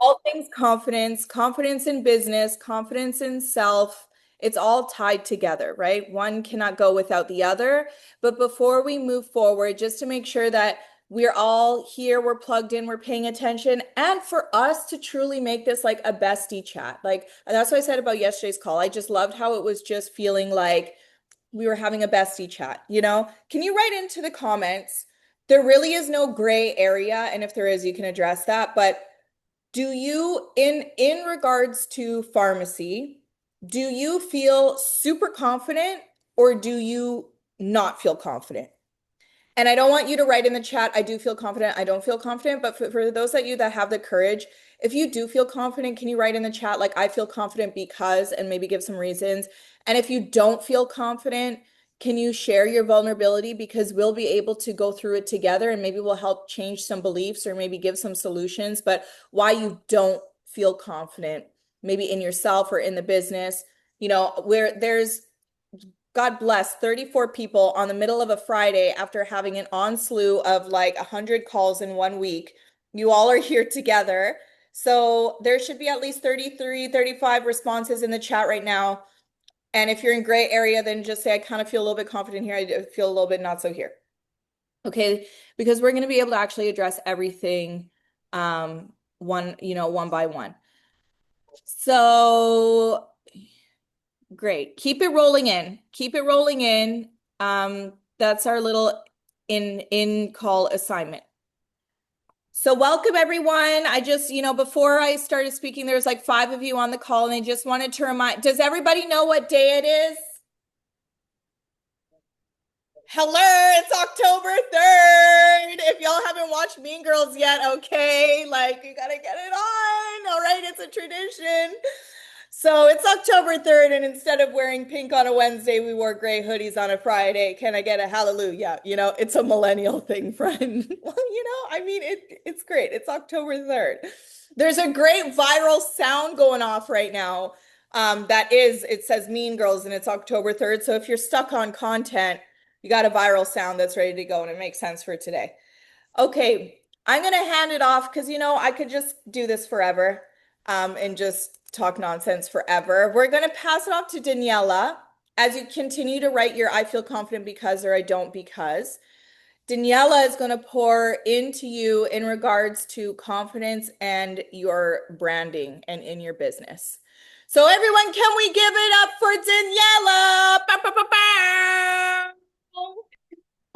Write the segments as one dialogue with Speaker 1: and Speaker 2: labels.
Speaker 1: all things confidence, confidence in business, confidence in self. It's all tied together, right? One cannot go without the other. But before we move forward, just to make sure that we're all here, we're plugged in, we're paying attention, and for us to truly make this like a bestie chat. Like that's what I said about yesterday's call. I just loved how it was just feeling like we were having a bestie chat, you know? Can you write into the comments? There really is no gray area, and if there is, you can address that. But do you, in regards to pharmacy, do you feel super confident or do you not feel confident? And I don't want you to write in the chat, I do feel confident, I don't feel confident. But for those of you that have the courage, if you do feel confident, can you write in the chat, like, I feel confident because, and maybe give some reasons? And if you don't feel confident, can you share your vulnerability? Because we'll be able to go through it together and maybe we'll help change some beliefs or maybe give some solutions. But why you don't feel confident, maybe in yourself or in the business, where there's God bless 34 people on the middle of a Friday after having an onslaught of like 100 calls in 1 week. You all are here together. So there should be at least 33, 35 responses in the chat right now. And if you're in gray area, then just say, I kind of feel a little bit confident here. I feel a little bit not so here. Okay. Because we're going to be able to actually address everything one by one. So great. Keep it rolling in. Keep it rolling in. That's our little in call assignment. So welcome everyone. I just, before I started speaking, there's like 5 of you on the call and I just wanted to remind, does everybody know what day it is? Hello, it's October 3rd. If y'all haven't watched Mean Girls yet, okay, like you gotta get it on. All right, it's a tradition. So it's October 3rd, and instead of wearing pink on a Wednesday, we wore gray hoodies on a Friday. Can I get a hallelujah? It's a millennial thing, friend. Well, I mean, it's great. It's October 3rd. There's a great viral sound going off right now. It says Mean Girls, and it's October 3rd. So if you're stuck on content, you got a viral sound that's ready to go, and it makes sense for today. Okay, I'm gonna hand it off because I could just do this forever, and just talk nonsense forever. We're gonna pass it off to Daniela as you continue to write your I feel confident because or I don't because. Daniela is gonna pour into you in regards to confidence and your branding and in your business. So everyone, can we give it up for Daniela? Ba, ba, ba, ba.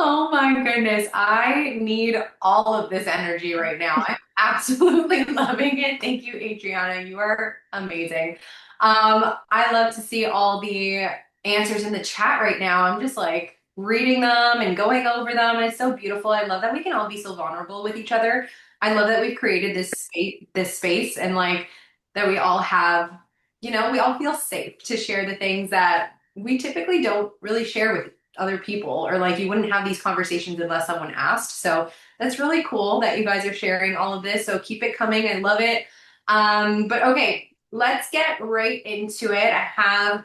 Speaker 2: Oh my goodness, I need all of this energy right now. I'm absolutely loving it. Thank you, Adriana. You are amazing. I love to see all the answers in the chat right now. I'm just like reading them and going over them, and it's so beautiful. I love that we can all be so vulnerable with each other. I love that we've created this space, and like that we all have, we all feel safe to share the things that we typically don't really share with other people, or like you wouldn't have these conversations unless someone asked. So that's really cool that you guys are sharing all of this. So keep it coming. I love it. But okay, let's get right into it. I have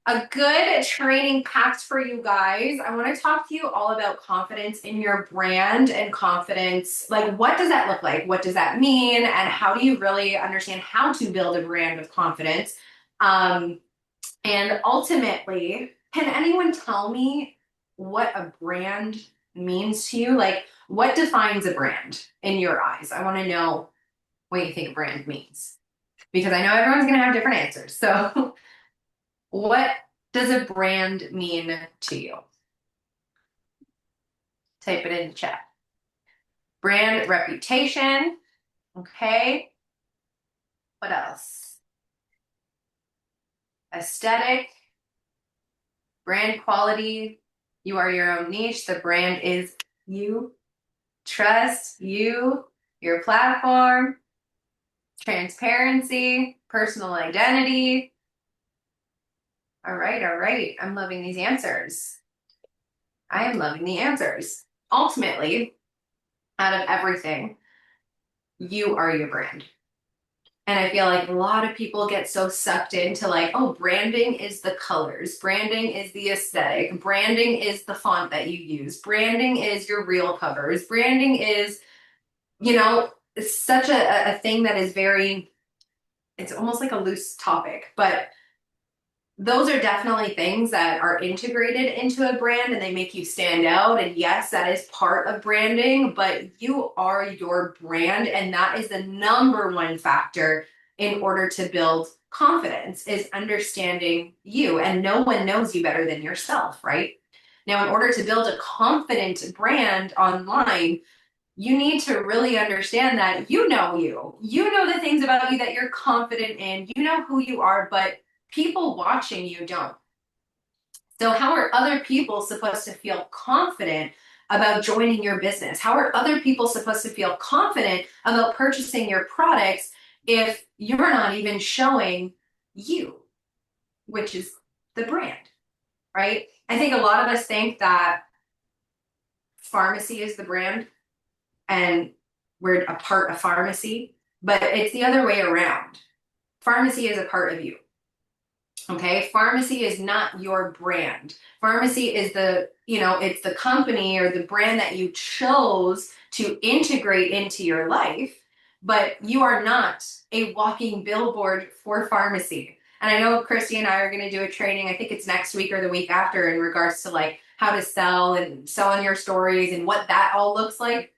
Speaker 2: a good training packed for you guys. I want to talk to you all about confidence in your brand and confidence. Like, what does that look like? What does that mean? And how do you really understand how to build a brand with confidence? And ultimately, can anyone tell me what a brand means to you? Like, what defines a brand in your eyes? I want to know what you think a brand means because I know everyone's going to have different answers. So, what does a brand mean to you? Type it in the chat. Brand reputation. Okay. What else? Aesthetic, brand quality. You are your own niche. The brand is you. Trust you, your platform, transparency, personal identity. All right, all right. I'm loving these answers. I am loving the answers. Ultimately, out of everything, you are your brand. And I feel like a lot of people get so sucked into like, oh, branding is the colors, branding is the aesthetic, branding is the font that you use, branding is your reel covers, branding is, it's such a thing that is very, it's almost like a loose topic, but those are definitely things that are integrated into a brand and they make you stand out. And yes, that is part of branding, but you are your brand. And that is the number one factor in order to build confidence is understanding you. And no one knows you better than yourself, right? Now, in order to build a confident brand online, you need to really understand that you know you. You know the things about you that you're confident in. You know who you are, but people watching you don't. So, how are other people supposed to feel confident about joining your business? How are other people supposed to feel confident about purchasing your products if you're not even showing you, which is the brand, right? I think a lot of us think that pharmacy is the brand and we're a part of pharmacy, but it's the other way around. Pharmacy is a part of you. Okay, pharmacy is not your brand. Pharmacy is it's the company or the brand that you chose to integrate into your life, but you are not a walking billboard for pharmacy. And I know Christy and I are going to do a training, I think it's next week or the week after, in regards to like how to sell and selling your stories and what that all looks like.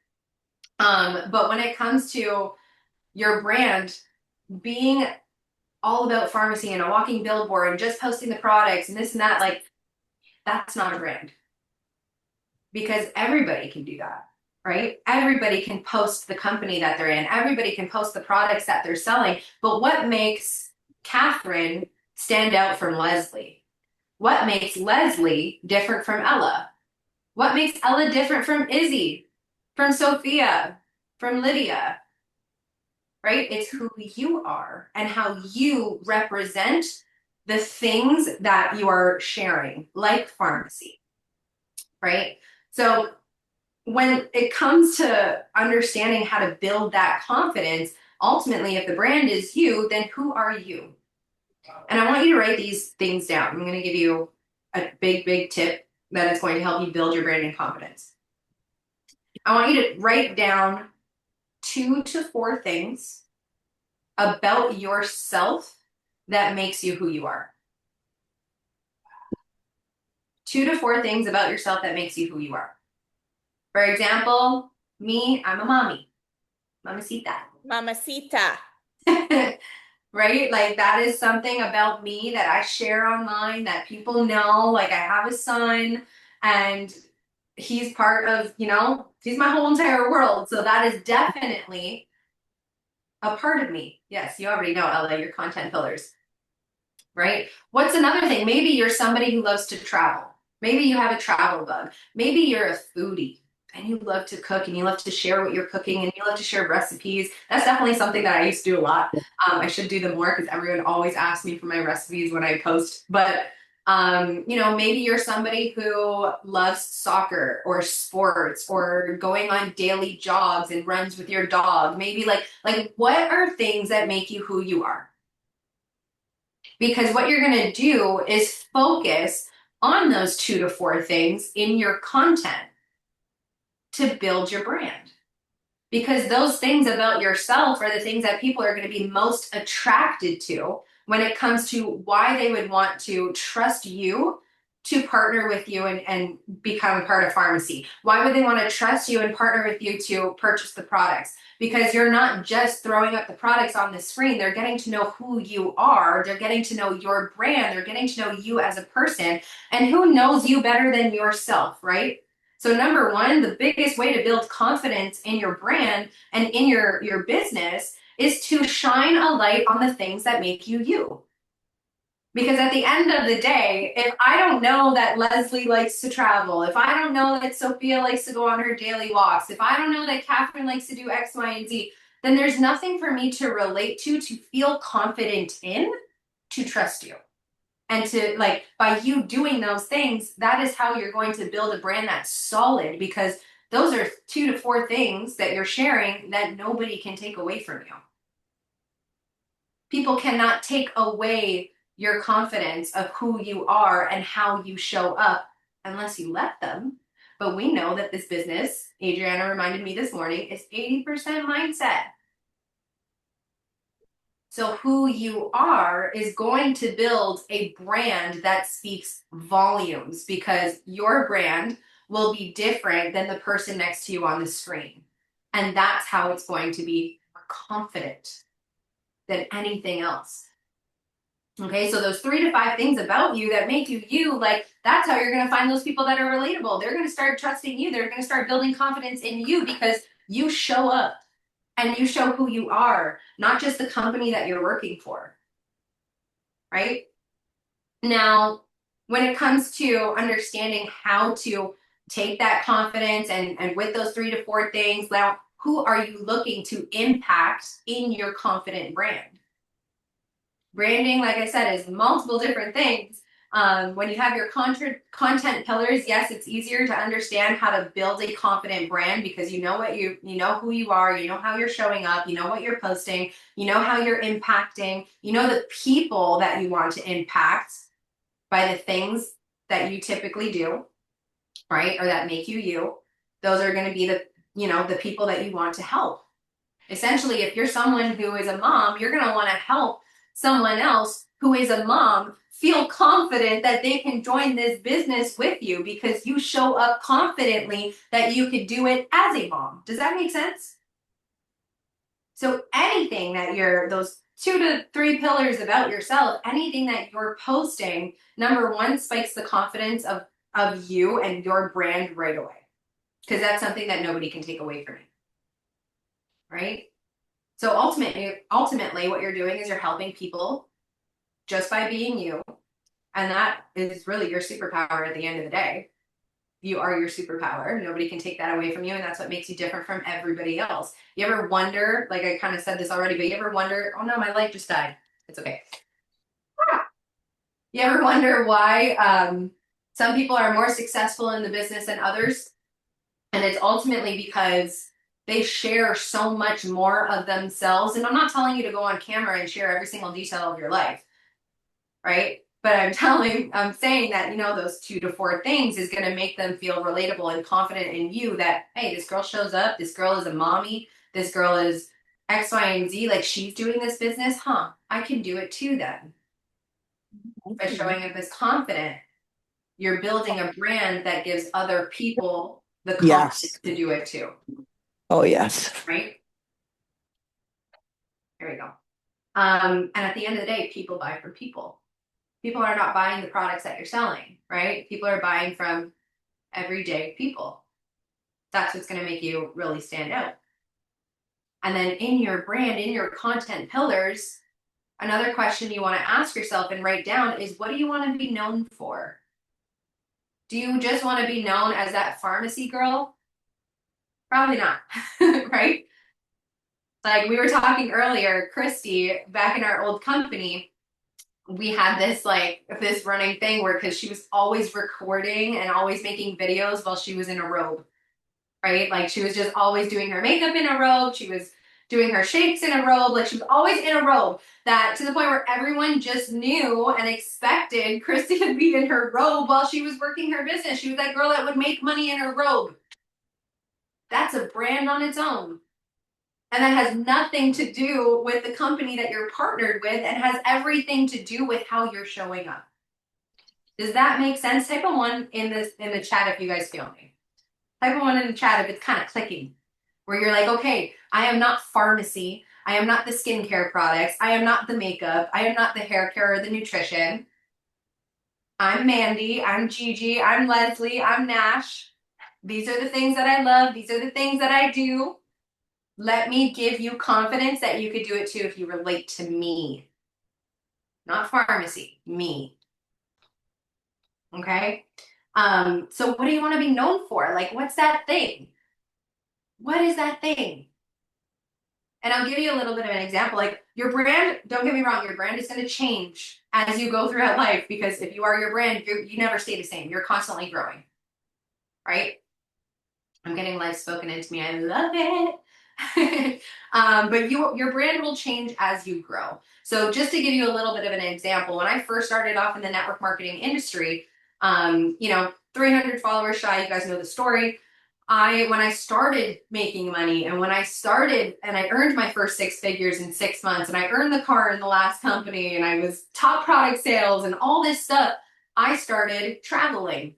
Speaker 2: But when it comes to your brand being all about pharmacy and a walking billboard and just posting the products and this and that, like that's not a brand because everybody can do that, right? Everybody can post the company that they're in, everybody can post the products that they're selling. But what makes Catherine stand out from Leslie? What makes Leslie different from Ella? What makes Ella different from Izzy, from Sophia, from Lydia? Right? It's who you are and how you represent the things that you are sharing, like pharmacy, right? So when it comes to understanding how to build that confidence, ultimately, if the brand is you, then who are you? And I want you to write these things down. I'm going to give you a big, big tip that is going to help you build your brand and confidence. I want you to write down 2 to 4 things about yourself that makes you who you are. 2 to 4 things about yourself that makes you who you are. For example, me, I'm a mommy. Mamacita.
Speaker 1: Mamacita.
Speaker 2: Right? Like that is something about me that I share online that people know. Like I have a son and he's part of, he's my whole entire world. So that is definitely a part of me. Yes, you already know, Ella, your content pillars. Right? What's another thing? Maybe you're somebody who loves to travel. Maybe you have a travel bug. Maybe you're a foodie and you love to cook and you love to share what you're cooking and you love to share recipes. That's definitely something that I used to do a lot. I should do them more because everyone always asks me for my recipes when I post. But maybe you're somebody who loves soccer or sports or going on daily jogs and runs with your dog. Maybe like what are things that make you who you are? Because what you're going to do is focus on those 2 to 4 things in your content to build your brand. Because those things about yourself are the things that people are going to be most attracted to when it comes to why they would want to trust you to partner with you and become a part of pharmacy. Why would they want to trust you and partner with you to purchase the products? Because you're not just throwing up the products on the screen. They're getting to know who you are. They're getting to know your brand. They're getting to know you as a person. And who knows you better than yourself, right? So number one, the biggest way to build confidence in your brand and in your business is to shine a light on the things that make you you. Because at the end of the day, if I don't know that Leslie likes to travel, if I don't know that Sophia likes to go on her daily walks, if I don't know that Catherine likes to do X, Y, and Z, then there's nothing for me to relate to feel confident in, to trust you. And to by you doing those things, that is how you're going to build a brand that's solid because those are 2 to 4 things that you're sharing that nobody can take away from you. People cannot take away your confidence of who you are and how you show up unless you let them. But we know that this business, Adriana reminded me this morning, is 80% mindset. So who you are is going to build a brand that speaks volumes because your brand will be different than the person next to you on the screen. And that's how it's going to be more confident than anything else. Okay, so those 3 to 5 things about you that make you you, like that's how you're going to find those people that are relatable. They're going to start trusting you. They're going to start building confidence in you because you show up and you show who you are, not just the company that you're working for. Right? Now, when it comes to understanding how to take that confidence and with those 3 to 4 things, now who are you looking to impact in your confident brand? Branding, like I said, is multiple different things. When you have your content pillars, yes, it's easier to understand how to build a confident brand because you know what you know who you are, you know how you're showing up, you know what you're posting, you know how you're impacting, you know the people that you want to impact by the things that you typically do, right? Or that make you you. Those are going to be the people that you want to help. Essentially, if you're someone who is a mom, you're going to want to help someone else who is a mom feel confident that they can join this business with you because you show up confidently that you could do it as a mom. Does that make sense? So anything that those 2 to 3 pillars about yourself, anything that you're posting, number one, spikes the confidence of you and your brand right away. Because that's something that nobody can take away from you. Right? So ultimately, what you're doing is you're helping people just by being you. And that is really your superpower at the end of the day. You are your superpower. Nobody can take that away from you. And that's what makes you different from everybody else. You ever wonder, like I kind of said this already, but you ever wonder, oh no, my light just died. It's okay. You ever wonder why some people are more successful in the business than others? And it's ultimately because they share so much more of themselves. And I'm not telling you to go on camera and share every single detail of your life, right? But I'm saying that, those 2 to 4 things is going to make them feel relatable and confident in you that, hey, this girl shows up. This girl is a mommy. This girl is X, Y, and Z. Like she's doing this business. I can do it too then. By showing up as confident, you're building a brand that gives other people the confidence to do it too.
Speaker 3: Oh, yes.
Speaker 2: Right? There we go. And at the end of the day, people buy from people. People are not buying the products that you're selling, right? People are buying from everyday people. That's what's going to make you really stand out. And then in your brand, in your content pillars, another question you want to ask yourself and write down is, what do you want to be known for? Do you just want to be known as that pharmacy girl? Probably not, right? Like we were talking earlier, Christy, back in our old company, we had this running thing where because she was always recording and always making videos while she was in a robe, right? Like she was just always doing her makeup in a robe. She was doing her shakes in a robe. Like she was always in a robe, that to the point where everyone just knew and expected Christy to be in her robe while she was working her business. She was that girl that would make money in her robe. That's a brand on its own. And that has nothing to do with the company that you're partnered with and has everything to do with how you're showing up. Does that make sense? Type a 1 in the chat if you guys feel me. Type a 1 in the chat if it's kind of clicking. Where you're like, okay, I am not pharmacy. I am not the skincare products. I am not the makeup. I am not the hair care or the nutrition. I'm Mandy. I'm Gigi. I'm Leslie. I'm Nash. These are the things that I love. These are the things that I do. Let me give you confidence that you could do it too if you relate to me. Not pharmacy, me. Okay? So what do you want to be known for? Like, what's that thing? What is that thing? And I'll give you a little bit of an example. Like your brand, don't get me wrong, your brand is going to change as you go throughout life because if you are your brand, you never stay the same. You're constantly growing. Right? I'm getting life spoken into me. I love it. But your brand will change as you grow. So just to give you a little bit of an example, when I first started off in the network marketing industry, 300 followers shy. You guys know the story. When I started making money and when I started and I earned my first 6 figures in 6 months and I earned the car in the last company and I was top product sales and all this stuff, I started traveling.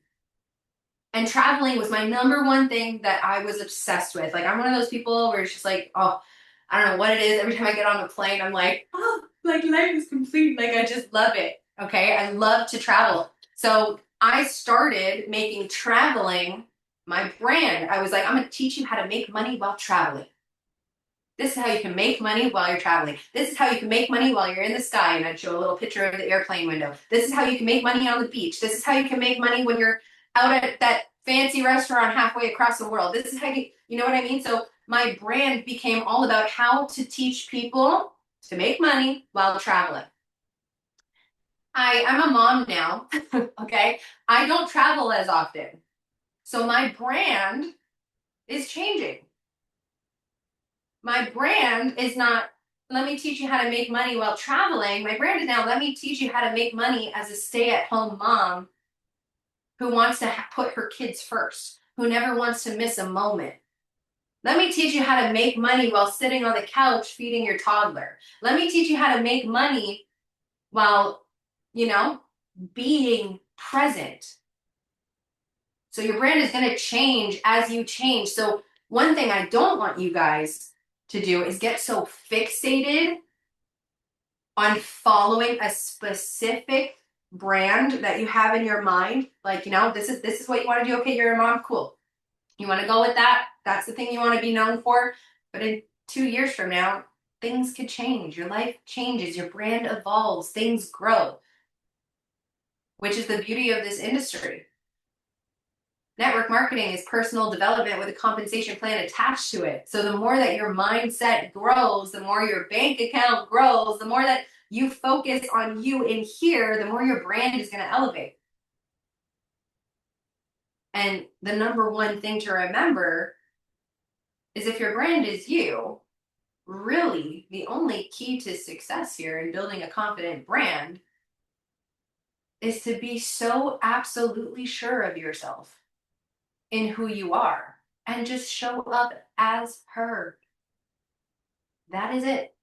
Speaker 2: And traveling was my number one thing that I was obsessed with. Like, I'm one of those people where it's just like, oh, I don't know what it is. Every time I get on a plane, I'm like, oh, like life is complete. Like, I just love it. Okay. I love to travel. So I started making traveling my brand. I was like, I'm going to teach you how to make money while traveling. This is how you can make money while you're traveling. This is how you can make money while you're in the sky. And I'd show a little picture of the airplane window. This is how you can make money on the beach. This is how you can make money when you're out at that fancy restaurant halfway across the world. This is how you know what I mean? So my brand became all about how to teach people to make money while traveling. I'm a mom now, okay? I don't travel as often. So my brand is changing. My brand is not, let me teach you how to make money while traveling. My brand is now, let me teach you how to make money as a stay-at-home mom who wants to put her kids first, who never wants to miss a moment. Let me teach you how to make money while sitting on the couch feeding your toddler. Let me teach you how to make money while, being present. So your brand is going to change as you change. So one thing I don't want you guys to do is get so fixated on following a specific brand that you have in your mind. Like, this is what you want to do. Okay, you're a mom, cool. You want to go with that? That's the thing you want to be known for. But in 2 years from now, things could change. Your life changes, your brand evolves, things grow, which is the beauty of this industry. Network marketing is personal development with a compensation plan attached to it. So the more that your mindset grows, the more your bank account grows, the more that you focus on you in here, the more your brand is going to elevate. And the number one thing to remember is if your brand is you, really the only key to success here in building a confident brand is to be so absolutely sure of yourself in who you are and just show up as her. That is it.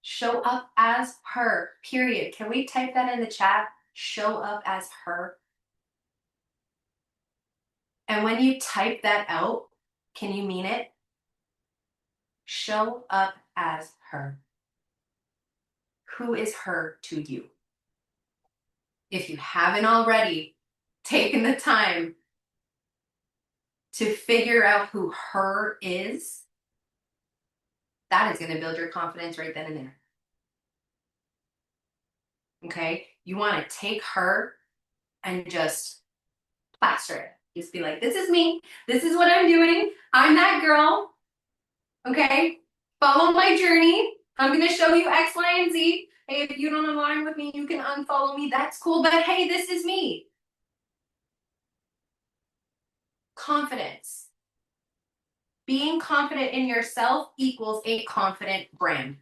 Speaker 2: Show up as her, period. Can we type that in the chat? Show up as her. And when you type that out, can you mean it? Show up as her. Who is her to you? If you haven't already taken the time to figure out who her is, that is going to build your confidence right then and there. Okay? You want to take her and just plaster it. Just be like, this is me. This is what I'm doing. I'm that girl. Okay? Follow my journey. I'm going to show you X, Y, and Z. Hey, if you don't align with me, you can unfollow me. That's cool. But hey, this is me. Confidence. Being confident in yourself equals a confident brand.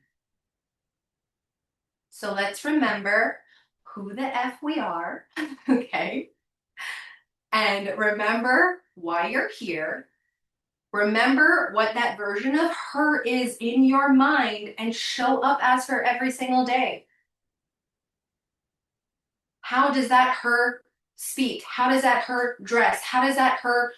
Speaker 2: So let's remember who the F we are, okay? And remember why you're here. Remember what that version of her is in your mind and show up as her every single day. How does that her speak? How does that her dress? How does that her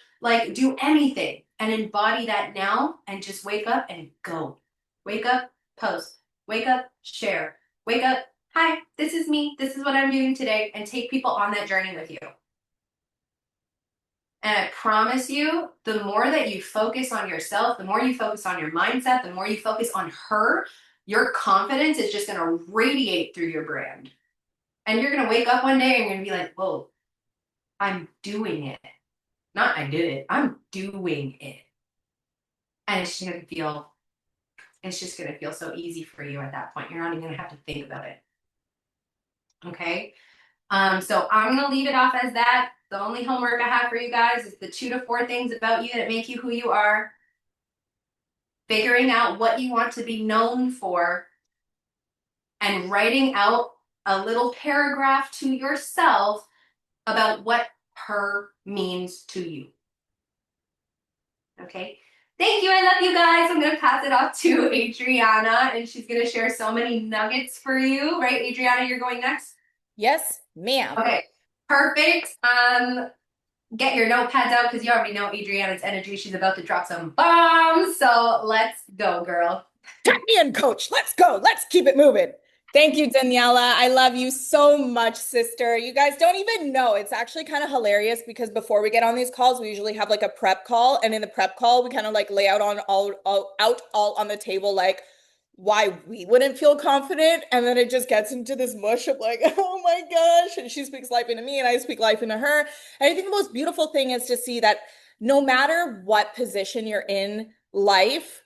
Speaker 2: do anything? And embody that now and just wake up and go. Wake up, post. Wake up, share. Wake up, hi, this is me. This is what I'm doing today. And take people on that journey with you. And I promise you, the more that you focus on yourself, the more you focus on your mindset, the more you focus on her, your confidence is just going to radiate through your brand. And you're going to wake up one day and you're going to be like, whoa, I'm doing it. Not I did it, I'm doing it. And it's just going to feel so easy for you at that point. You're not even going to have to think about it. Okay? So I'm going to leave it off as that. The only homework I have for you guys is the 2 to 4 things about you that make you who you are. Figuring out what you want to be known for. And writing out a little paragraph to yourself about what her means to you. Okay. Thank you. I love you guys. I'm going to pass it off to Adriana, and she's going to share so many nuggets for you. Right, Adriana, you're going next?
Speaker 1: Yes, ma'am.
Speaker 2: Okay. Perfect. Get your notepads out because you already know Adriana's energy. She's about to drop some bombs. So let's go, girl.
Speaker 1: Tap me in, coach. Let's go. Let's keep it moving. Thank you, Daniela. I love you so much, sister. You guys don't even know. It's actually kind of hilarious because before we get on these calls, we usually have like a prep call. And in the prep call, we kind of like lay out on all on the table, like why we wouldn't feel confident. And then it just gets into this mush of like, oh my gosh. And she speaks life into me and I speak life into her. And I think the most beautiful thing is to see that no matter what position you're in life,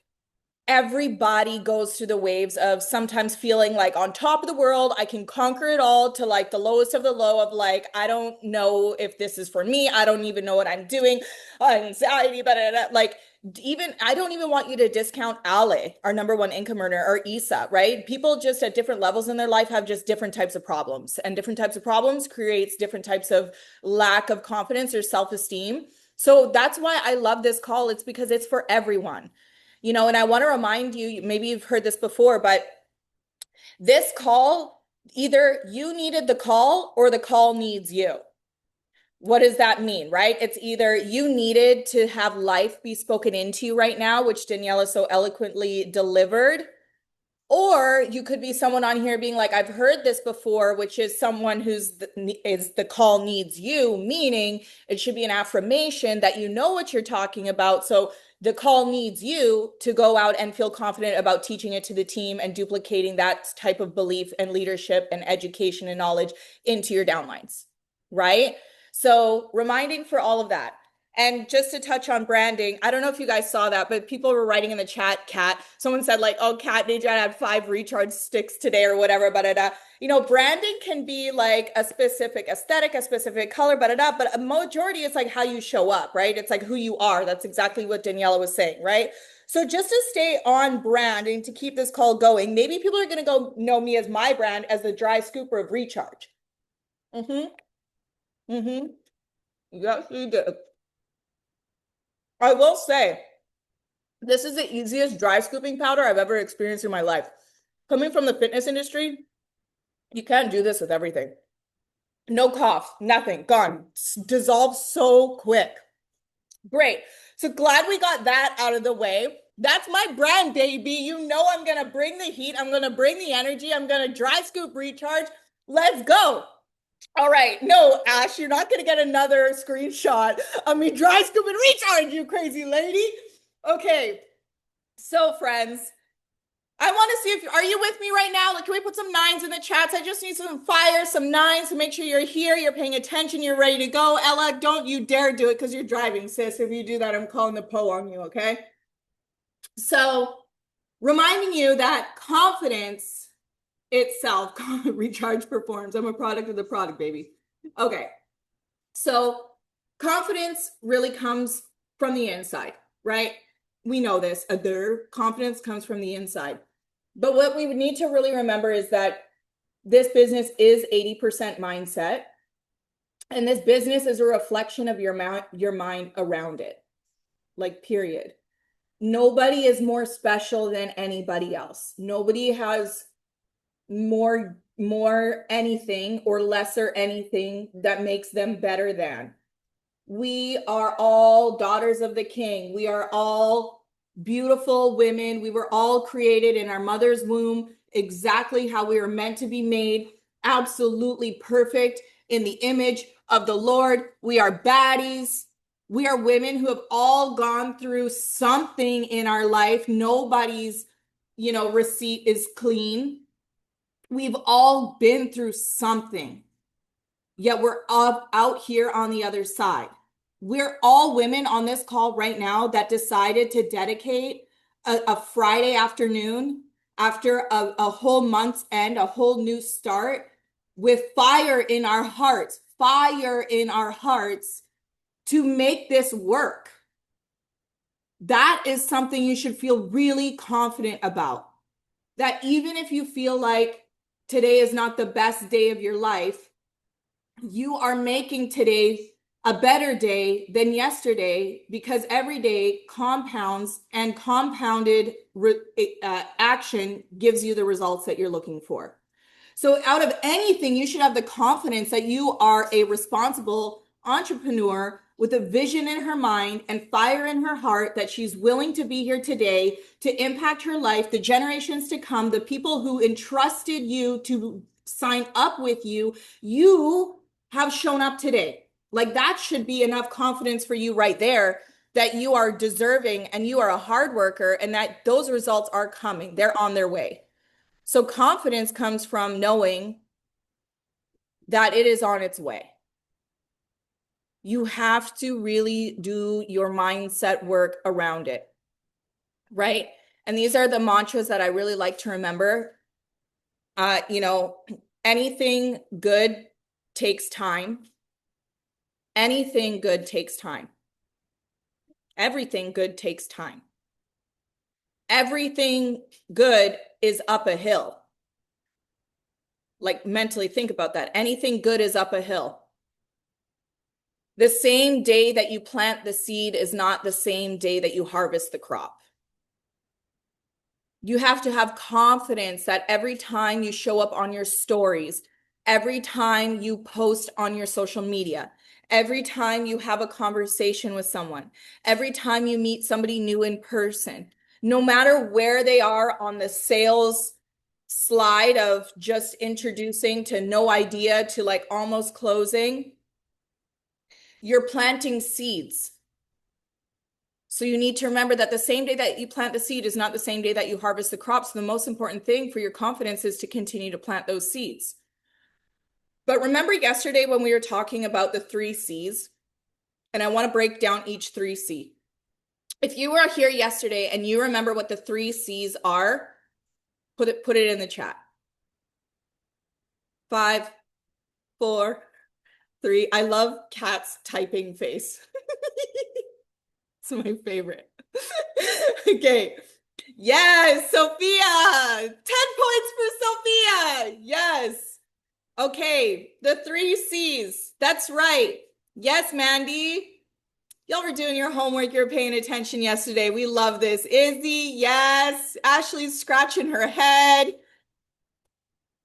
Speaker 1: everybody goes through the waves of sometimes feeling like on top of the world, I can conquer it all, to like the lowest of the low of like, I don't know if this is for me. I don't even know what I'm doing. Anxiety, but like, even I don't even want you to discount Ale, our number one income earner, or Isa, right? People just at different levels in their life have just different types of problems, and different types of problems creates different types of lack of confidence or self-esteem. So that's why I love this call. It's because it's for everyone. And I want to remind you, maybe you've heard this before, but this call, either you needed the call or the call needs you. What does that mean, right? It's either you needed to have life be spoken into you right now, which Daniela so eloquently delivered, or you could be someone on here being like, I've heard this before, which is someone is the call needs you, meaning it should be an affirmation that you know what you're talking about. So the call needs you to go out and feel confident about teaching it to the team and duplicating that type of belief and leadership and education and knowledge into your downlines, right? So reminding for all of that. And just to touch on branding, I don't know if you guys saw that, but people were writing in the chat, Kat, someone said like, oh, Kat, Adriana had 5 recharge sticks today or whatever, branding can be like a specific aesthetic, a specific color, but a majority is like how you show up, right? It's like who you are. That's exactly what Daniela was saying, right? So just to stay on brand and to keep this call going, maybe people are going to go know me as my brand as the dry scooper of recharge. Yes, you did. I will say, this is the easiest dry scooping powder I've ever experienced in my life. Coming from the fitness industry, you can't do this with everything. No cough, nothing, gone. Dissolves so quick. Great. So glad we got that out of the way. That's my brand, baby. You know I'm going to bring the heat. I'm going to bring the energy. I'm going to dry scoop recharge. Let's go. All right. No, Ash, you're not going to get another screenshot of me dry scoop and recharge, you crazy lady. Okay. So, friends, I want to see if are you with me right now? Like, can we put some 9s in the chats? I just need some fire, some 9s to make sure you're here, you're paying attention, you're ready to go. Ella, don't you dare do it because you're driving, sis. If you do that, I'm calling the PO on you, okay? So, reminding you that confidence itself, recharge performs. I'm a product of the product, baby. Okay. So, confidence really comes from the inside, right? We know this. Their confidence comes from the inside. But what we would need to really remember is that this business is 80% mindset. And this business is a reflection of your mind around it. Like, period. Nobody is more special than anybody else. Nobody has more anything or lesser anything that makes them better than. We are all daughters of the King. We are all beautiful women. We were all created in our mother's womb exactly how we were meant to be made, absolutely perfect in the image of the Lord. We are baddies. We are women who have all gone through something in our life. Nobody's, receipt is clean. We've all been through something, yet we're out here on the other side. We're all women on this call right now that decided to dedicate a Friday afternoon after a whole month's end, a whole new start, with fire in our hearts to make this work. That is something you should feel really confident about. That even if you feel like today is not the best day of your life, you are making today a better day than yesterday, because every day compounds, and compounded action gives you the results that you're looking for. So out of anything, you should have the confidence that you are a responsible entrepreneur with a vision in her mind and fire in her heart, that she's willing to be here today to impact her life, the generations to come, the people who entrusted you to sign up with you. You have shown up today. Like, that should be enough confidence for you right there, that you are deserving and you are a hard worker, and that those results are coming. They're on their way. So confidence comes from knowing that it is on its way. You have to really do your mindset work around it, right? And these are the mantras that I really like to remember. Anything good takes time. Anything good takes time. Everything good takes time. Everything good is up a hill. Like, mentally think about that. Anything good is up a hill. The same day that you plant the seed is not the same day that you harvest the crop. You have to have confidence that every time you show up on your stories, every time you post on your social media, every time you have a conversation with someone, every time you meet somebody new in person, no matter where they are on the sales slide of just introducing to no idea to like almost closing, you're planting seeds. So you need to remember that the same day that you plant the seed is not the same day that you harvest the crops. So the most important thing for your confidence is to continue to plant those seeds. But remember yesterday when we were talking about the 3 C's, and I want to break down each 3 C. If you were here yesterday and you remember what the 3 C's are, put it in the chat. 5, 4, 3. I love Kat's typing face. It's my favorite. Okay. Yes, Sophia. 10 points for Sophia. Yes. Okay. The 3 C's. That's right. Yes, Mandy. Y'all were doing your homework. You're paying attention yesterday. We love this. Izzy, yes. Ashley's scratching her head.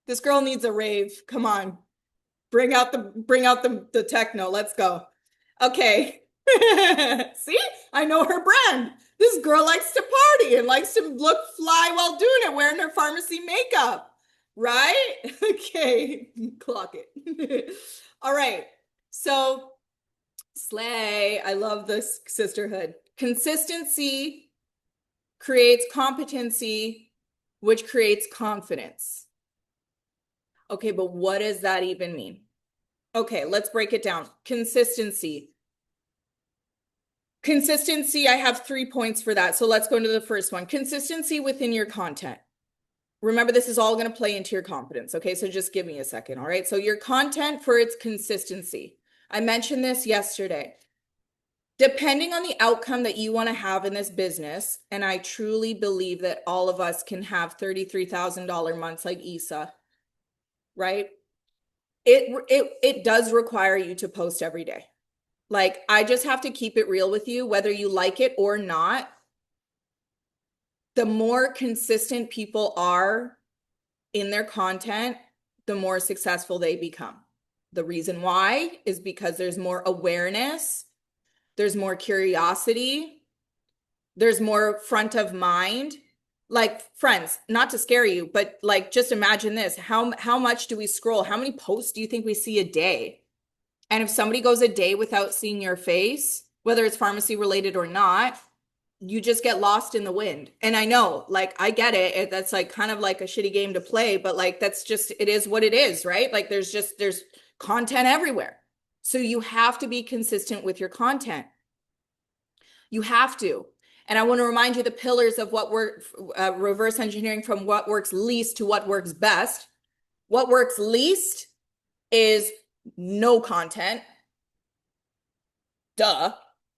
Speaker 1: This girl needs a rave. Come on. Bring out the techno. Let's go. Okay. See, I know her brand. This girl likes to party and likes to look fly while doing it, wearing her pharmacy makeup, right? Okay, clock it. All right, so slay. I love this sisterhood. Consistency creates competency, which creates confidence. Okay, but what does that even mean? Okay, let's break it down. Consistency. Consistency, I have 3 points for that. So let's go into the first one. Consistency within your content. Remember, this is all going to play into your confidence. Okay, so just give me a second. All right, so your content for its consistency. I mentioned this yesterday. Depending on the outcome that you want to have in this business, and I truly believe that all of us can have $33,000 months like Isa, right? It does require you to post every day. Like, I just have to keep it real with you, whether you like it or not. The more consistent people are in their content, the more successful they become. The reason why is because there's more awareness, there's more curiosity, there's more front of mind. Like, friends, not to scare you, but like, just imagine this. How much do we scroll? How many posts do you think we see a day? And if somebody goes a day without seeing your face, whether it's pharmacy related or not, you just get lost in the wind. And I know, like, I get it. That's like kind of like a shitty game to play, but like, that's just, it is what it is, right? Like, there's content everywhere. So you have to be consistent with your content. You have to. And I want to remind you the pillars of what we're reverse engineering from what works least to what works best. What works least is no content. Duh,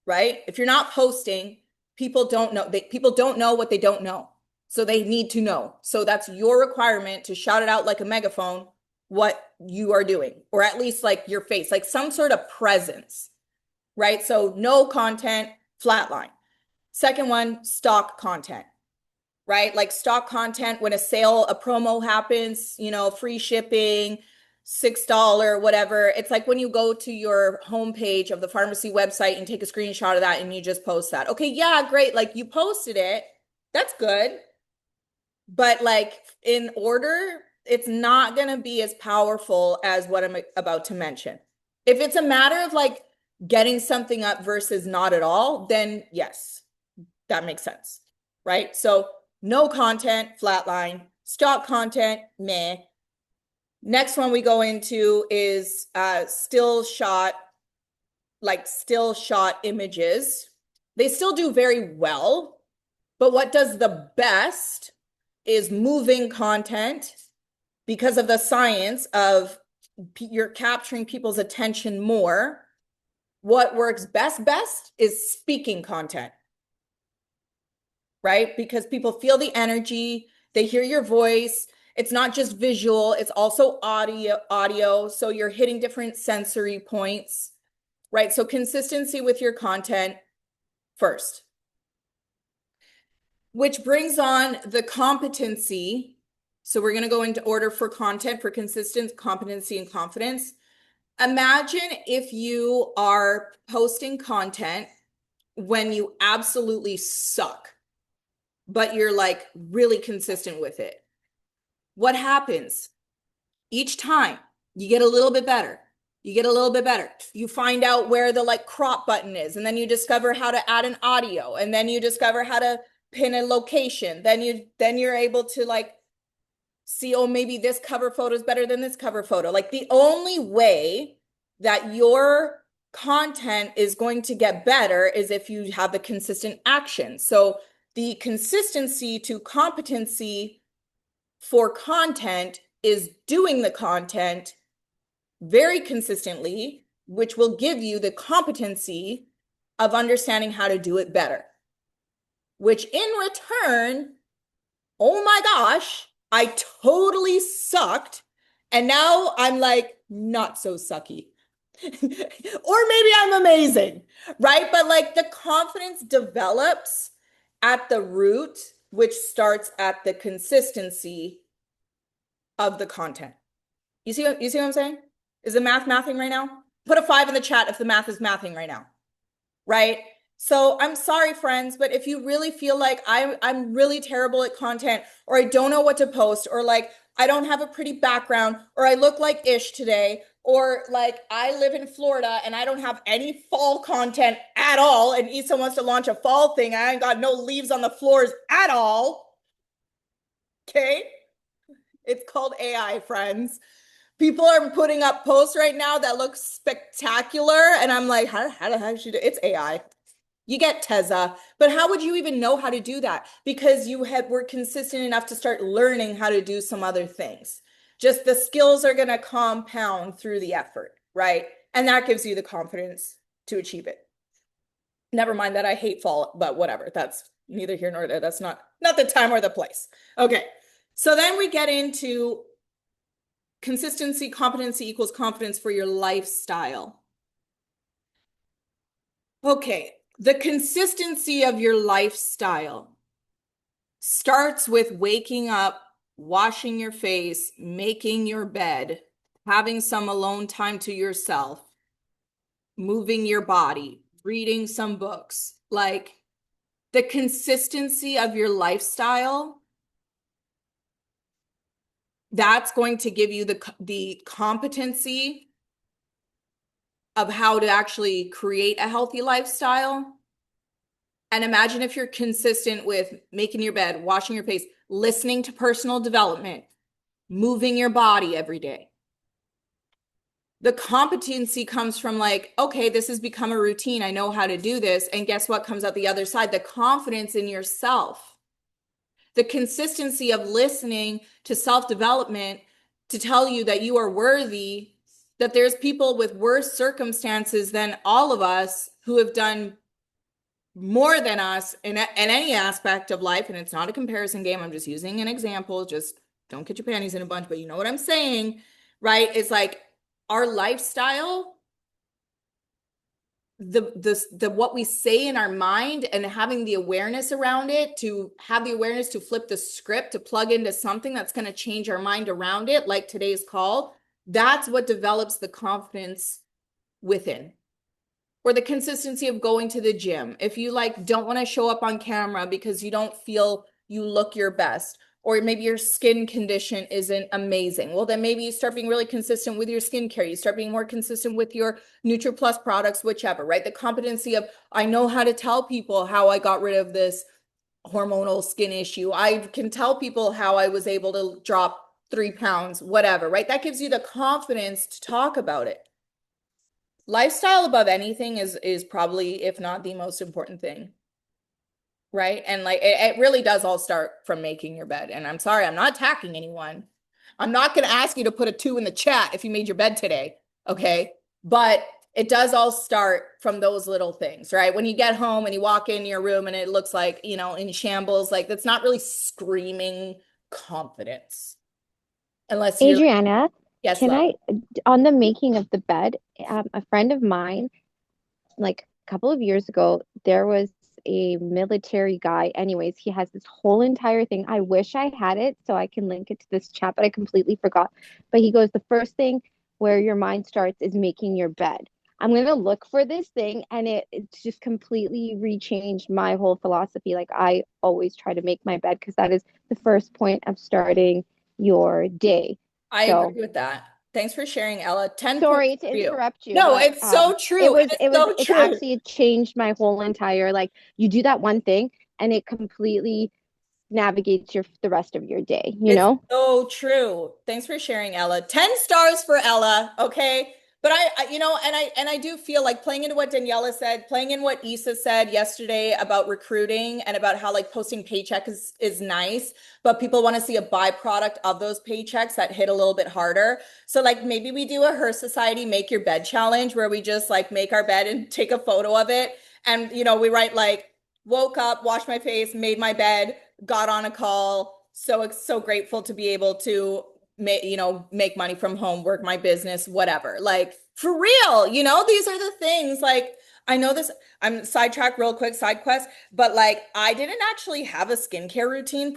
Speaker 1: right? If you're not posting, people don't know. People don't know what they don't know. So they need to know. So that's your requirement to shout it out like a megaphone what you are doing, or at least like your face, like some sort of presence. right? So no content, flatline. Second one, stock content, right? Like stock content, when a sale, a promo happens, you know, free shipping, $6, whatever. It's like when you go to your homepage of the pharmacy website and take a screenshot of that and you just post that. Okay, yeah, great. Like you posted it. That's good. But like in order, it's not going to be as powerful as what I'm about to mention. If it's a matter of like getting something up versus not at all, then yes, that makes sense, right? So no content, flatline, stock content, meh. Next one we go into is still shot, like still shot images. They still do very well, but what does the best is moving content because of the science of you're capturing people's attention more. What works best is speaking content, right? Because people feel the energy, they hear your voice. It's not just visual, it's also audio. So you're hitting different sensory points, right? So consistency with your content first. Which brings on the competency. So we're going to go into order for content, for consistent competency and confidence. Imagine if you are posting content when you absolutely suck, but you're like really consistent with it. What happens? Each time you get a little bit better. You get a little bit better. You find out where the like crop button is, and then you discover how to add an audio, and then you discover how to pin a location. Then you're able to like see, oh, maybe this cover photo is better than this cover photo. Like the only way that your content is going to get better is if you have the consistent action. So the consistency to competency for content is doing the content very consistently, which will give you the competency of understanding how to do it better. Which in return, oh my gosh, I totally sucked. And now I'm like, not so sucky. Or maybe I'm amazing, right? But like the confidence develops at the root, which starts at the consistency of the content. You see what I'm saying? Is the math mathing right now? Put a 5 in the chat if the math is mathing right now, right? So I'm sorry, friends, but if you really feel like I'm really terrible at content, or I don't know what to post, or like I don't have a pretty background, or I look like Ish today, or like I live in Florida and I don't have any fall content at all, and Issa wants to launch a fall thing, I ain't got no leaves on the floors at all. Okay? It's called AI, friends. People are putting up posts right now that look spectacular, and I'm like, how the heck should it's AI? You get Tezza, but how would you even know how to do that? Because were consistent enough to start learning how to do some other things. Just the skills are going to compound through the effort, right? And that gives you the confidence to achieve it. Never mind that I hate fall, but whatever. That's neither here nor there. That's not the time or the place. Okay. So then we get into consistency, competency equals confidence for your lifestyle. Okay. The consistency of your lifestyle starts with waking up, washing your face, making your bed, having some alone time to yourself, moving your body, reading some books. Like the consistency of your lifestyle, that's going to give you the competency of how to actually create a healthy lifestyle. And imagine if you're consistent with making your bed, washing your face, listening to personal development, moving your body every day. The competency comes from like, okay, this has become a routine. I know how to do this. And guess what comes out the other side? The confidence in yourself. The consistency of listening to self-development to tell you that you are worthy, that there's people with worse circumstances than all of us who have done more than us in any aspect of life. And it's not a comparison game. I'm just using an example. Just don't get your panties in a bunch, but you know what I'm saying, right? It's like our lifestyle the what we say in our mind and having the awareness around it, to have the awareness to flip the script, to plug into something that's going to change our mind around it, like today's call, that's what develops the confidence within. Or the consistency of going to the gym. If you like don't want to show up on camera because you don't feel you look your best, or maybe your skin condition isn't amazing, well, then maybe you start being really consistent with your skincare. You start being more consistent with your NutriPlus products, whichever, right? The competency of, I know how to tell people how I got rid of this hormonal skin issue. I can tell people how I was able to drop 3 pounds, whatever, right? That gives you the confidence to talk about it. Lifestyle above anything is probably, if not the most important thing. Right. And like it really does all start from making your bed. And I'm sorry, I'm not attacking anyone. I'm not going to ask you to put a 2 in the chat if you made your bed today. Okay. But it does all start from those little things, right? When you get home and you walk in your room and it looks like, you know, in shambles, like that's not really screaming confidence. Unless you're,
Speaker 3: Adriana,
Speaker 1: yes,
Speaker 3: can
Speaker 1: love.
Speaker 3: on the making of the bed, a friend of mine, like a couple of years ago, there was a military guy. Anyways, he has this whole entire thing. I wish I had it so I can link it to this chat, but I completely forgot. But he goes, the first thing where your mind starts is making your bed. I'm gonna look for this thing, and it's just completely rechanged my whole philosophy. Like I always try to make my bed because that is the first point of starting your day.
Speaker 1: I
Speaker 3: So
Speaker 1: agree with that. Thanks for sharing, Ella. 10 points
Speaker 3: sorry to
Speaker 1: for you.
Speaker 3: interrupt you,
Speaker 1: No,
Speaker 3: but
Speaker 1: it's so true.
Speaker 3: it's actually changed my whole entire, like, you do that one thing and it completely navigates the rest of your day, you
Speaker 1: It's
Speaker 3: know?
Speaker 1: so true. Thanks for sharing, Ella. 10 stars for Ella, okay? But you know, and I do feel like playing into what Daniela said, playing in what Issa said yesterday about recruiting and about how like posting paycheck is nice, but people want to see a byproduct of those paychecks that hit a little bit harder. So like maybe we do a Her Society Make Your Bed challenge where we just like make our bed and take a photo of it. And you know, we write like, woke up, washed my face, made my bed, got on a call. So grateful to be able to make money from home, work my business, whatever. Like for real, you know, these are the things like I know this, I'm sidetrack real quick, side quest, but like I didn't actually have a skincare routine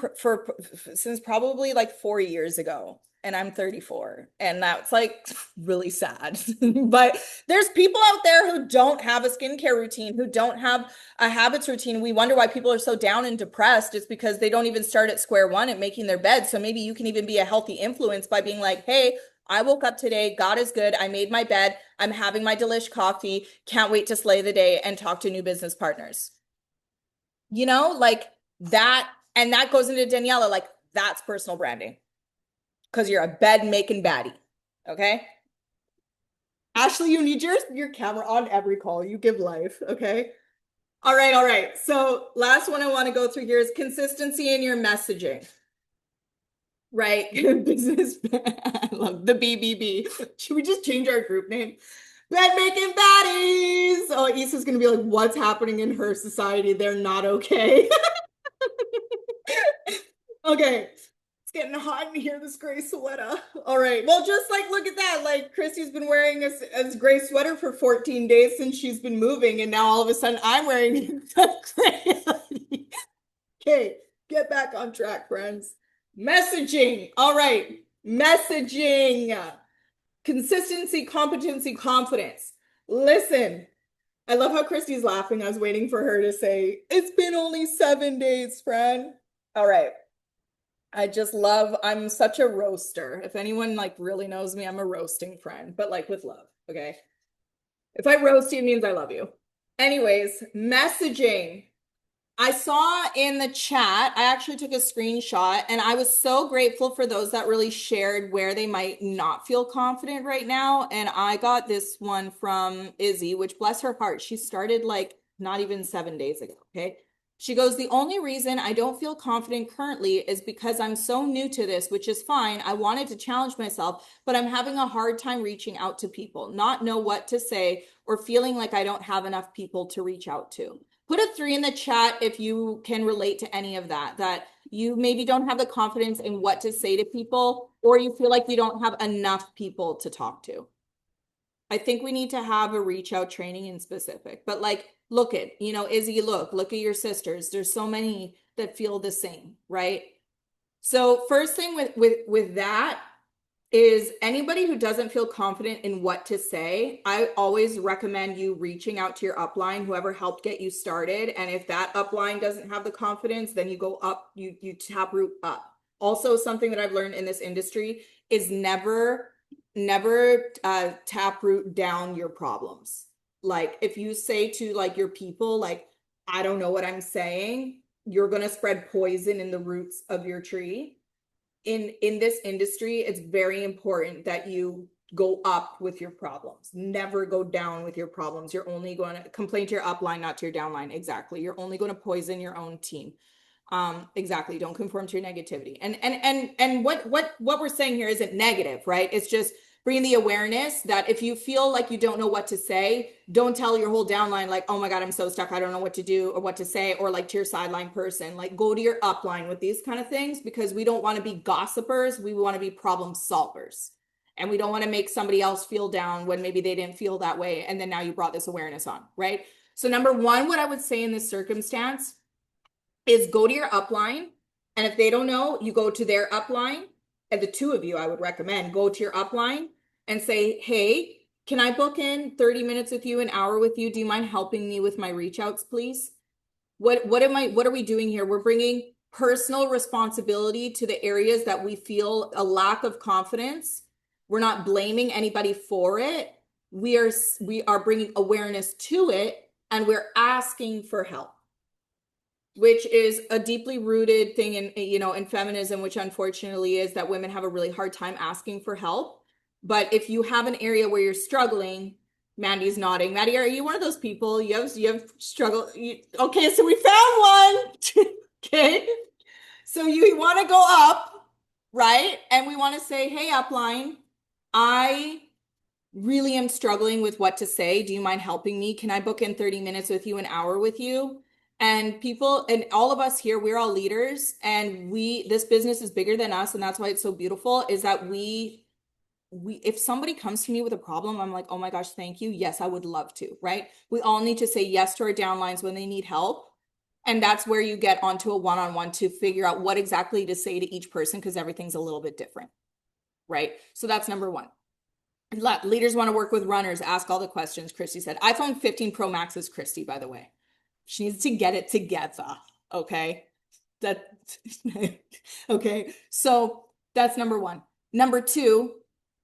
Speaker 1: since probably like 4 years ago. And I'm 34. And that's like really sad. But there's people out there who don't have a skincare routine, who don't have a habits routine. We wonder why people are so down and depressed. It's because they don't even start at square one at making their bed. So maybe you can even be a healthy influence by being like, hey, I woke up today. God is good. I made my bed. I'm having my delish coffee. Can't wait to slay the day and talk to new business partners. You know, like that. And that goes into Daniela, like that's personal branding because you're a bed making baddie. Okay. Ashley, you need your camera on every call. You give life. Okay. All right. All right. So last one I want to go through here is consistency in your messaging. Right. Business. I love the BBB. Should we just change our group name? Bed making baddies. Oh, Issa's going to be like, what's happening in Her Society? They're not okay. Okay. It's getting hot in here, this gray sweater. All right. Well, just like, look at that. Like, Christy's been wearing this gray sweater for 14 days since she's been moving. And now all of a sudden I'm wearing a gray hoodie. Okay. Get back on track, friends. Messaging. All right. Messaging. Consistency, competency, confidence. Listen, I love how Christy's laughing. I was waiting for her to say, it's been only 7 days, friend. All right. I'm such a roaster. If anyone like really knows me, I'm a roasting friend, but like with love. Okay. If I roast you, it means I love you. Anyways, messaging. I saw in the chat, I actually took a screenshot and I was so grateful for those that really shared where they might not feel confident right now. And I got this one from Izzy, which bless her heart, she started like not even 7 days ago. Okay. She goes, the only reason I don't feel confident currently is because I'm so new to this, which is fine. I wanted to challenge myself, but I'm having a hard time reaching out to people, not know what to say, or feeling like I don't have enough people to reach out to. Put a 3 in the chat if you can relate to any of that, that you maybe don't have the confidence in what to say to people, or you feel like you don't have enough people to talk to. I think we need to have a reach out training in specific, but like, look at, Izzy, look at your sisters. There's so many that feel the same, right? So first thing with that is anybody who doesn't feel confident in what to say, I always recommend you reaching out to your upline, whoever helped get you started. And if that upline doesn't have the confidence, then you go up, you taproot up. Also, something that I've learned in this industry is never taproot down your problems. Like if you say to like your people, like, I don't know what I'm saying, you're going to spread poison in the roots of your tree. In this industry, it's very important that you go up with your problems. Never go down with your problems. You're only going to complain to your upline, not to your downline. Exactly. You're only going to poison your own team. Exactly. Don't conform to your negativity. And what we're saying here isn't negative, right? It's just bringing the awareness that if you feel like you don't know what to say, don't tell your whole downline like, oh my God, I'm so stuck, I don't know what to do or what to say, or like to your sideline person, like go to your upline with these kind of things, because we don't want to be gossipers. We want to be problem solvers. And we don't want to make somebody else feel down when maybe they didn't feel that way. And then now you brought this awareness on, right? So number one, what I would say in this circumstance is go to your upline. And if they don't know, you go to their upline. And the two of you, I would recommend go to your upline and say, hey, can I book in 30 minutes with you, an hour with you? Do you mind helping me with my reach outs, please? What are we doing here? We're bringing personal responsibility to the areas that we feel a lack of confidence. We're not blaming anybody for it. We are bringing awareness to it, and we're asking for help, which is a deeply rooted thing in feminism, which unfortunately is that women have a really hard time asking for help. But if you have an area where you're struggling, Mandy's nodding. Mandy, are you one of those people? You have struggled. Okay, so we found one. Okay. So you want to go up, right? And we want to say, hey, upline, I really am struggling with what to say. Do you mind helping me? Can I book in 30 minutes with you, an hour with you? And people, and all of us here, we're all leaders, and this business is bigger than us. And that's why it's so beautiful, is that if somebody comes to me with a problem, I'm like, oh my gosh, thank you. Yes, I would love to, right? We all need to say yes to our downlines when they need help. And that's where you get onto a one-on-one to figure out what exactly to say to each person, because everything's a little bit different, right? So that's number one. Leaders want to work with runners, ask all the questions. Christy said, iPhone 15 Pro Max is Christy, by the way. She needs to get it together. Okay. Okay. So that's number one. Number two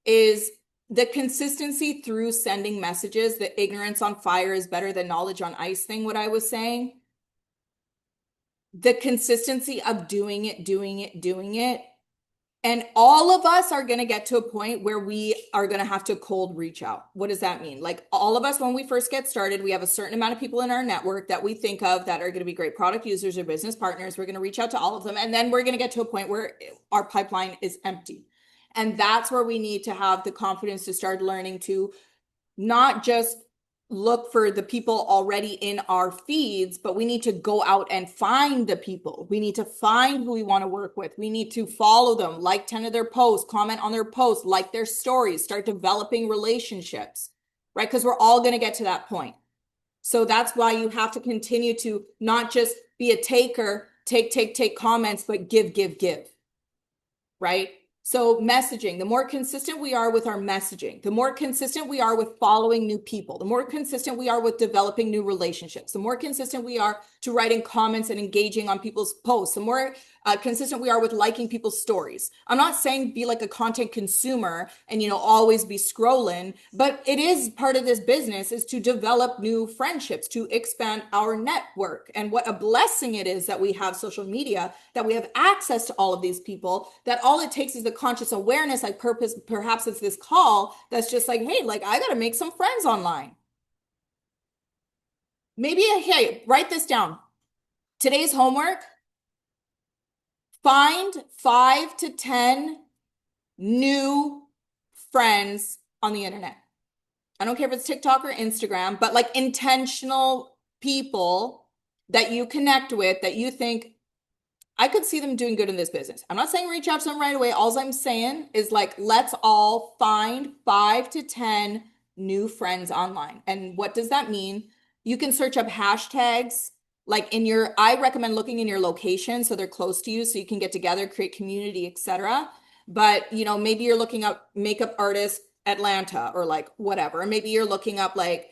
Speaker 1: is the consistency through sending messages. The ignorance on fire is better than knowledge on ice thing, what I was saying. The consistency of doing it. And all of us are going to get to a point where we are going to have to cold reach out. What does that mean? Like all of us, when we first get started, we have a certain amount of people in our network that we think of that are going to be great product users or business partners. We're going to reach out to all of them. And then we're going to get to a point where our pipeline is empty. And that's where we need to have the confidence to start learning to not just look for the people already in our feeds, but we need to go out and find the people. We need to find who we want to work with. We need to follow them, like 10 of their posts, comment on their posts, like their stories, start developing relationships, right? Because we're all going to get to that point. So that's why you have to continue to not just be a taker, take comments, but give, right? So messaging, the more consistent we are with our messaging, the more consistent we are with following new people, the more consistent we are with developing new relationships, the more consistent we are to writing comments and engaging on people's posts, the more consistent we are with liking people's stories. I'm not saying be like a content consumer and, always be scrolling, but it is part of this business is to develop new friendships, to expand our network. And what a blessing it is that we have social media, that we have access to all of these people, that all it takes is the conscious awareness, like perhaps it's this call that's just like, hey, like I got to make some friends online. Maybe, hey, write this down. Today's homework, find 5 to 10 new friends on the internet. I don't care if it's TikTok or Instagram, but like intentional people that you connect with, that you think, I could see them doing good in this business. I'm not saying reach out to them right away. All I'm saying is like, let's all find 5 to 10 new friends online. And what does that mean? You can search up hashtags like I recommend looking in your location so they're close to you so you can get together, create community, etc. But maybe you're looking up makeup artist Atlanta or like whatever. Or maybe you're looking up like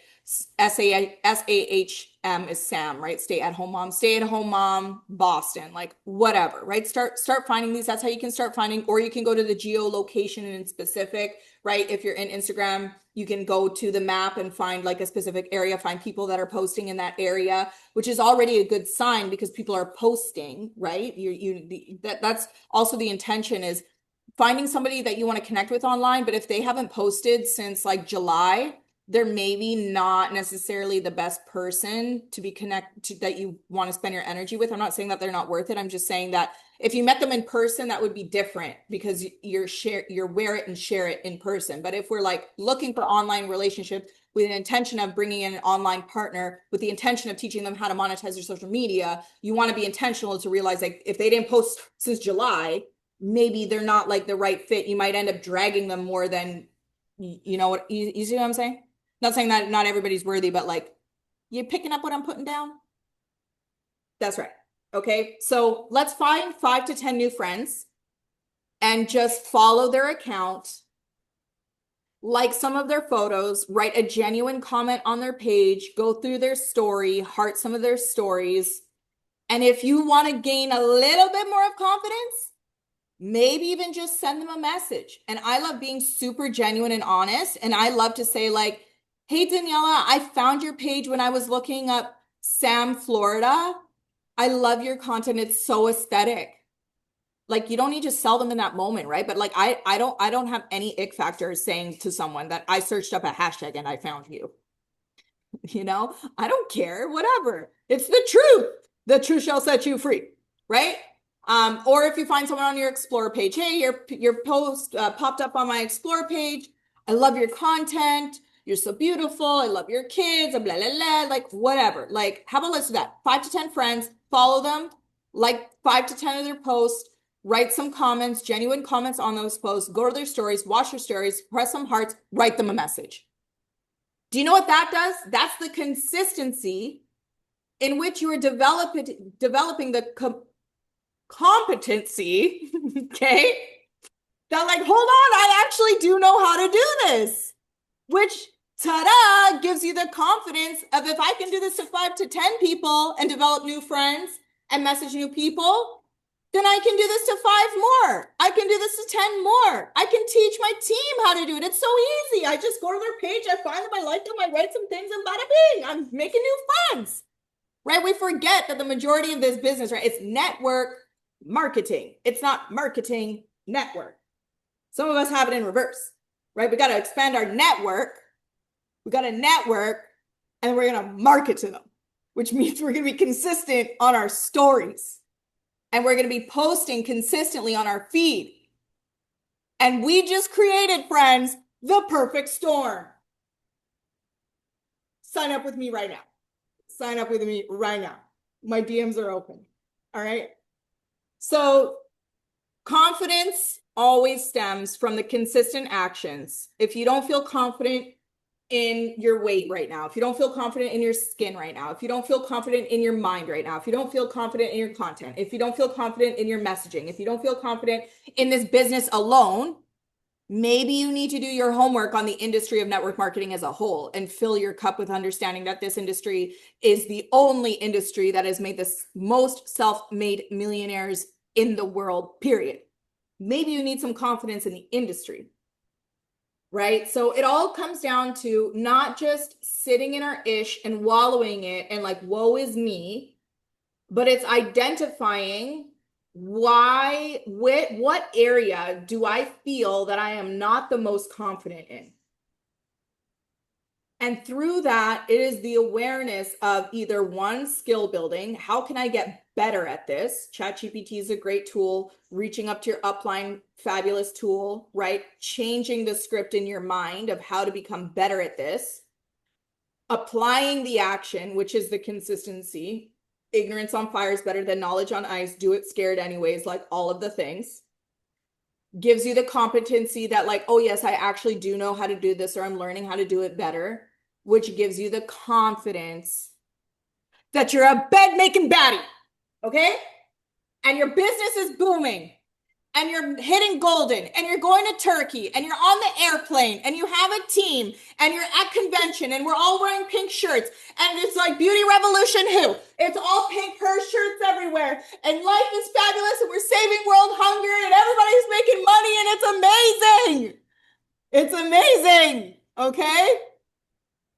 Speaker 1: SAHM is Sam, right? Stay at home mom, Boston, like whatever, right? Start finding these. That's how you can start finding, or you can go to the geolocation in specific, right? If you're in Instagram, you can go to the map and find like a specific area, find people that are posting in that area, which is already a good sign because people are posting, right? That's also the intention is finding somebody that you want to connect with online, but if they haven't posted since like July, they're maybe not necessarily the best person to be connected that you want to spend your energy with. I'm not saying that they're not worth it. I'm just saying that if you met them in person, that would be different because you're wear it and share it in person. But if we're like looking for online relationships with an intention of bringing in an online partner with the intention of teaching them how to monetize their social media, you want to be intentional to realize like if they didn't post since July, maybe they're not like the right fit. You might end up dragging them more than, what you see what I'm saying? Not saying that not everybody's worthy, but like, you picking up what I'm putting down? That's right. Okay. So let's find 5 to 10 new friends and just follow their account, like some of their photos, write a genuine comment on their page, go through their story, heart some of their stories. And if you want to gain a little bit more of confidence, maybe even just send them a message. And I love being super genuine and honest. And I love to say like, hey, Daniela, I found your page when I was looking up Sam, Florida. I love your content. It's so aesthetic. Like you don't need to sell them in that moment, right? But like I don't have any ick factors saying to someone that I searched up a hashtag and I found you. I don't care, whatever. It's the truth. The truth shall set you free, right? Or if you find someone on your Explore page, hey, your post popped up on my Explore page. I love your content. You're so beautiful. I love your kids. Blah, blah, blah, like whatever. Like have a list of that. 5 to 10 friends, follow them, like 5 to 10 of their posts, write some comments, genuine comments on those posts, go to their stories, watch their stories, press some hearts, write them a message. Do you know what that does? That's the consistency in which you are developing the competency, okay? That like, hold on, I actually do know how to do this, which ta-da, gives you the confidence of if I can do this to 5 to 10 people and develop new friends and message new people, then I can do this to 5 more. I can do this to 10 more. I can teach my team how to do it. It's so easy. I just go to their page, I find them, I like them, I write some things, and bada bing, I'm making new friends, right? We forget that the majority of this business, right, it's network marketing. It's not marketing network. Some of us have it in reverse, right? We got to expand our network. We got to network and we're going to market to them, which means we're going to be consistent on our stories and we're going to be posting consistently on our feed. And we just created, friends, the perfect storm. Sign up with me right now. Sign up with me right now. My DMs are open. All right. So confidence always stems from the consistent actions. If you don't feel confident in your weight right now, if you don't feel confident in your skin right now, if you don't feel confident in your mind right now, if you don't feel confident in your content, if you don't feel confident in your messaging, if you don't feel confident in this business alone, maybe you need to do your homework on the industry of network marketing as a whole and fill your cup with understanding that this industry is the only industry that has made the most self-made millionaires in the world, period. Maybe you need some confidence in the industry, right? So it all comes down to not just sitting in our ish and wallowing it and like, woe is me, but it's identifying what area do I feel that I am not the most confident in? And through that, it is the awareness of either one, skill building. How can I get better at this? ChatGPT is a great tool. Reaching up to your upline, fabulous tool, right? Changing the script in your mind of how to become better at this. Applying the action, which is the consistency. Ignorance on fire is better than knowledge on ice. Do it scared anyways, like all of the things. gives you the competency that like, oh yes, I actually do know how to do this, or I'm learning how to do it better, which gives you the confidence that you're a bed making baddie, okay? And your business is booming and you're hitting golden and you're going to Turkey and you're on the airplane and you have a team and you're at convention and we're all wearing pink shirts and it's like Beauty Revolution who? It's all pink her shirts everywhere and life is fabulous and we're saving world hunger and everybody's making money and it's amazing. It's amazing. Okay?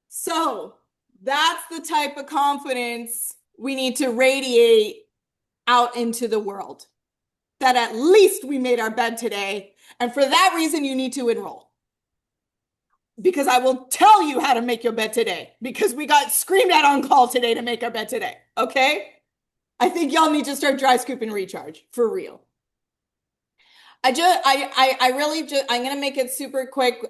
Speaker 1: So that's the type of confidence we need to radiate out into the world. That at least we made our bed today. And for that reason, you need to enroll. Because I will tell you how to make your bed today. Because we got screamed at on call today to make our bed today. Okay? I think y'all need to start dry scoop and recharge. For real. I'm going to make it super quick.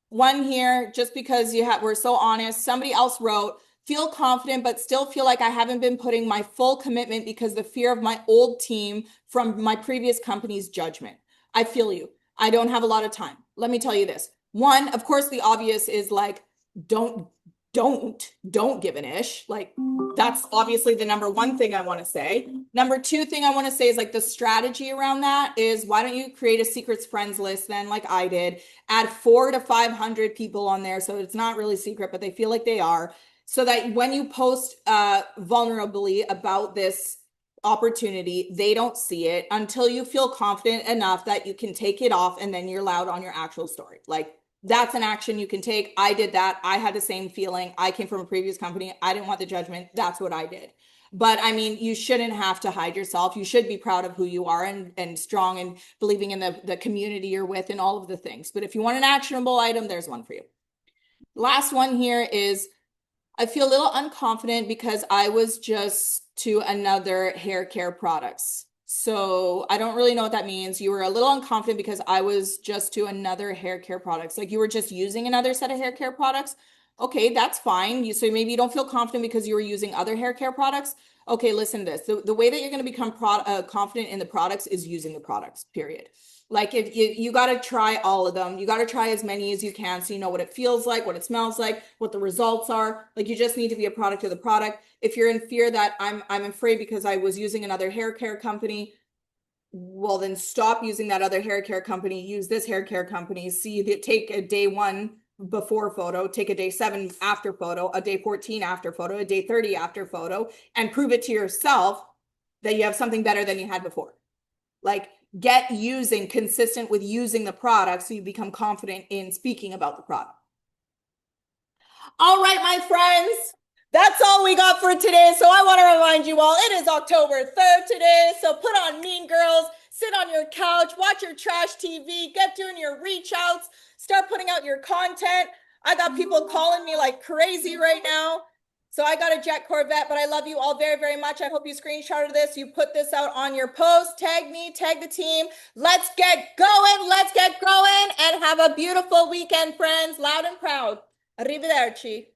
Speaker 1: One here, just because we're so honest. Somebody else wrote, feel confident, but still feel like I haven't been putting my full commitment because the fear of my old team from my previous company's judgment. I feel you. I don't have a lot of time. Let me tell you this. One, of course, the obvious is like, don't give an ish. Like, that's obviously the number one thing I want to say. Number two thing I want to say is like the strategy around that is why don't you create a secrets friends list then like I did, add 400 to 500 people on there. So it's not really secret, but they feel like they are. So that when you post vulnerably about this opportunity, they don't see it until you feel confident enough that you can take it off and then you're loud on your actual story. Like that's an action you can take. I did that. I had the same feeling. I came from a previous company. I didn't want the judgment. That's what I did. But I mean, you shouldn't have to hide yourself. You should be proud of who you are and strong and believing in the community you're with and all of the things. But if you want an actionable item, there's one for you. Last one here is I feel a little unconfident because I was just to another hair care products. So I don't really know what that means. You were a little unconfident because I was just to another hair care products. Like you were just using another set of hair care products. Okay, that's fine. So maybe you don't feel confident because you were using other hair care products. Okay, listen to this. The way that you're going to become confident in the products is using the products, period. Like if you got to try all of them, you got to try as many as you can so you know what it feels like, what it smells like, what the results are. Like you just need to be a product of the product. If you're in fear that I'm afraid because I was using another hair care company, well then stop using that other hair care company, use this hair care company. See, take a day 1 before photo, take a day 7 after photo, a day 14 after photo, a day 30 after photo, and prove it to yourself that you have something better than you had before. Like get consistent with using the product so you become confident in speaking about the product. All right, my friends, that's all we got for today. So I want to remind you all, it is October 3rd today. So put on Mean Girls, sit on your couch, watch your trash TV, get doing your reach outs, start putting out your content. I got people calling me like crazy right now. So I got a jet Corvette, but I love you all very, very much. I hope you screenshotted this. You put this out on your post, tag me, tag the team. Let's get going. Let's get going and have a beautiful weekend, friends. Loud and proud. Arrivederci.